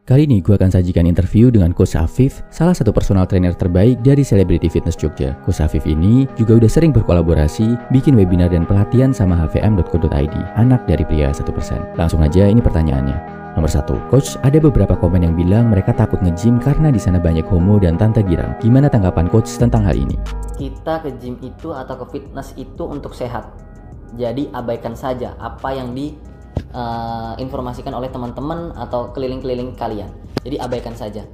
Kali ini gue akan sajikan interview dengan Coach Afif, salah satu personal trainer terbaik dari Celebrity Fitness Jogja. Coach Afif ini juga udah sering berkolaborasi, bikin webinar dan pelatihan sama hvm.co.id, anak dari pria 1%. Langsung aja ini pertanyaannya. Nomor 1, Coach, ada beberapa komen yang bilang mereka takut nge-gym karena di sana banyak homo dan tante girang. Gimana tanggapan Coach tentang hal ini? Kita ke gym itu atau ke fitness itu untuk sehat. Jadi abaikan saja apa yang informasikan oleh teman-teman atau keliling-keliling kalian. Jadi abaikan saja.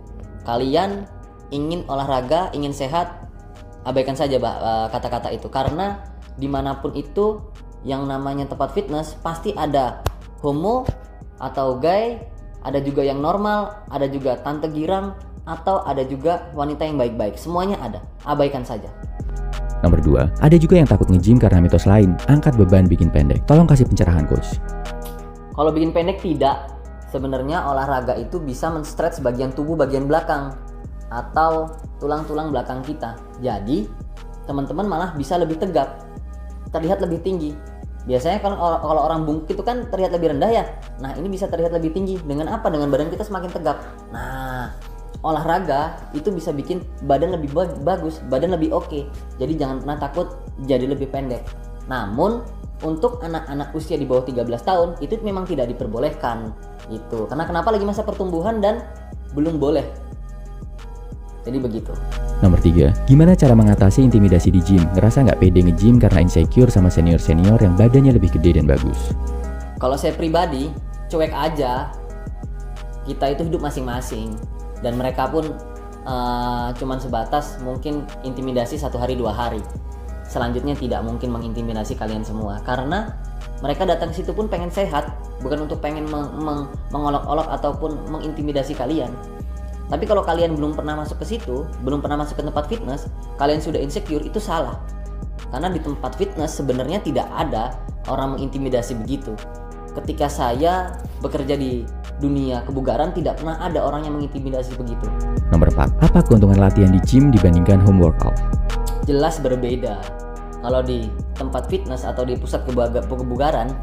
Kalian ingin olahraga, ingin sehat, abaikan saja kata-kata itu. Karena dimanapun itu yang namanya tempat fitness pasti ada homo atau gay, ada juga yang normal, ada juga tante girang, atau ada juga wanita yang baik-baik. Semuanya ada, abaikan saja. Nomor 2, ada juga yang takut nge-gym karena mitos lain, angkat beban bikin pendek. Tolong kasih pencerahan, Coach. Kalau bikin pendek tidak. Sebenarnya olahraga itu bisa men-stretch bagian tubuh bagian belakang atau tulang-tulang belakang kita. Jadi, teman-teman malah bisa lebih tegap, terlihat lebih tinggi. Biasanya kalau orang bungkuk itu kan terlihat lebih rendah ya. Nah, ini bisa terlihat lebih tinggi. Dengan apa? Dengan badan kita semakin tegap. Nah, olahraga itu bisa bikin badan lebih bagus, badan lebih oke. Jadi jangan pernah takut jadi lebih pendek. Namun untuk anak-anak usia di bawah 13 tahun itu memang tidak diperbolehkan gitu. Karena kenapa? Lagi masa pertumbuhan dan belum boleh. Jadi begitu. Nomor 3, gimana cara mengatasi intimidasi di gym? Ngerasa nggak pede nge-gym karena insecure sama senior-senior yang badannya lebih gede dan bagus? Kalau saya pribadi, cuek aja. Kita itu hidup masing-masing. Dan mereka pun cuman sebatas mungkin intimidasi 1 hari 2 hari. Selanjutnya tidak mungkin mengintimidasi kalian semua. Karena mereka datang ke situ pun pengen sehat, bukan untuk pengen mengolok-olok ataupun mengintimidasi kalian. Tapi kalau kalian belum pernah masuk ke situ, belum pernah masuk ke tempat fitness, kalian sudah insecure, itu salah. Karena di tempat fitness sebenarnya tidak ada orang mengintimidasi begitu. Ketika saya bekerja di dunia kebugaran, tidak pernah ada orang yang mengintimidasi begitu. Nomor 4, apa keuntungan latihan di gym dibandingkan home workout? Jelas berbeda. Kalau di tempat fitness atau di pusat kebugaran,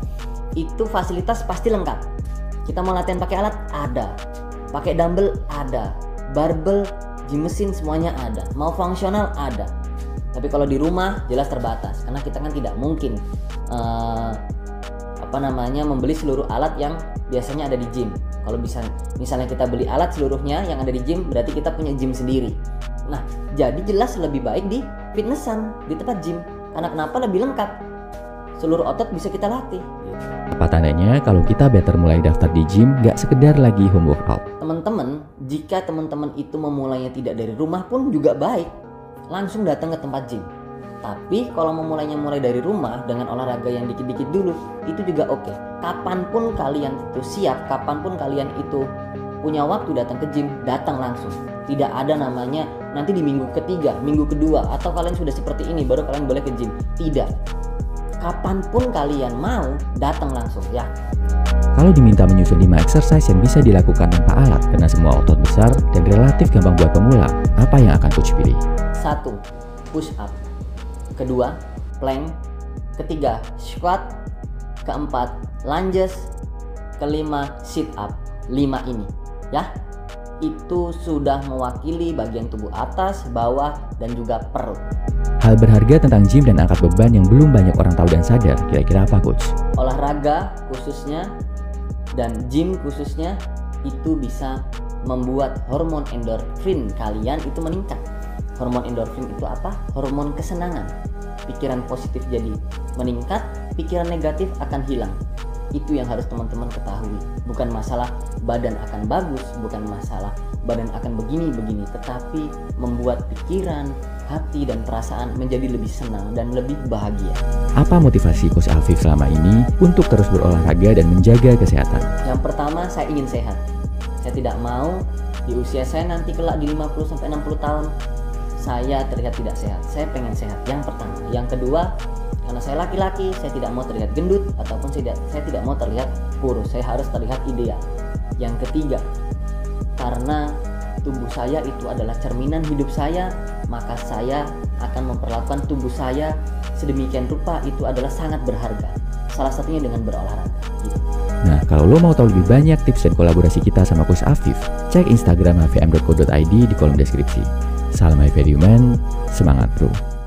itu fasilitas pasti lengkap. Kita mau latihan pakai alat, ada. Pakai dumbbell, ada. Barbell, gym mesin, semuanya ada. Mau fungsional, ada. Tapi kalau di rumah jelas terbatas, karena kita kan tidak mungkin membeli seluruh alat yang biasanya ada di gym. Kalau misalnya kita beli alat seluruhnya yang ada di gym, berarti kita punya gym sendiri. Nah, jadi jelas lebih baik di fitnessan, di tempat gym. Karena kenapa? Lebih lengkap. Seluruh otot bisa kita latih. Apa tandanya kalau kita better mulai daftar di gym, gak sekedar lagi home workout? Teman-teman, jika teman-teman itu memulainya tidak dari rumah pun juga baik. Langsung datang ke tempat gym. Tapi kalau mulai dari rumah dengan olahraga yang dikit-dikit dulu, itu juga oke. Kapanpun kalian itu siap, kapanpun kalian itu punya waktu datang ke gym, datang langsung. Tidak ada namanya nanti di minggu ketiga, minggu kedua, atau kalian sudah seperti ini baru kalian boleh ke gym. Tidak. Kapanpun kalian mau, datang langsung ya. Kalau diminta menyusun 5 exercise yang bisa dilakukan tanpa alat karena semua otot besar dan relatif gampang buat pemula, apa yang akan Coach pilih? 1. Push up. Kedua, plank. Ketiga, squat. Keempat, lunges. Kelima, sit up. 5 ini ya, itu sudah mewakili bagian tubuh atas, bawah, dan juga perut. Hal berharga tentang gym dan angkat beban yang belum banyak orang tahu dan sadar, kira-kira apa, Coach? Olahraga khususnya dan gym khususnya itu bisa membuat hormon endorfin kalian itu meningkat. Hormon endorfin itu apa? Hormon kesenangan. Pikiran positif jadi meningkat, pikiran negatif akan hilang. Itu yang harus teman-teman ketahui. Bukan masalah badan akan bagus, bukan masalah badan akan begini-begini, tetapi membuat pikiran, hati, dan perasaan menjadi lebih senang dan lebih bahagia. Apa motivasi Coach Afif selama ini untuk terus berolahraga dan menjaga kesehatan? Yang pertama, saya ingin sehat. Saya tidak mau di usia saya nanti kelak di 50-60 tahun saya terlihat tidak sehat. Saya pengen sehat, yang pertama. Yang kedua, karena saya laki-laki, saya tidak mau terlihat gendut ataupun saya tidak mau terlihat kurus. Saya harus terlihat ideal. Yang ketiga, karena tubuh saya itu adalah cerminan hidup saya, maka saya akan memperlakukan tubuh saya sedemikian rupa itu adalah sangat berharga. Salah satunya dengan berolahraga. Gitu. Nah, kalau lo mau tahu lebih banyak tips dan kolaborasi kita sama Coach Afif, cek Instagram hvm.co.id di kolom deskripsi. Salam HVM, semangat bro!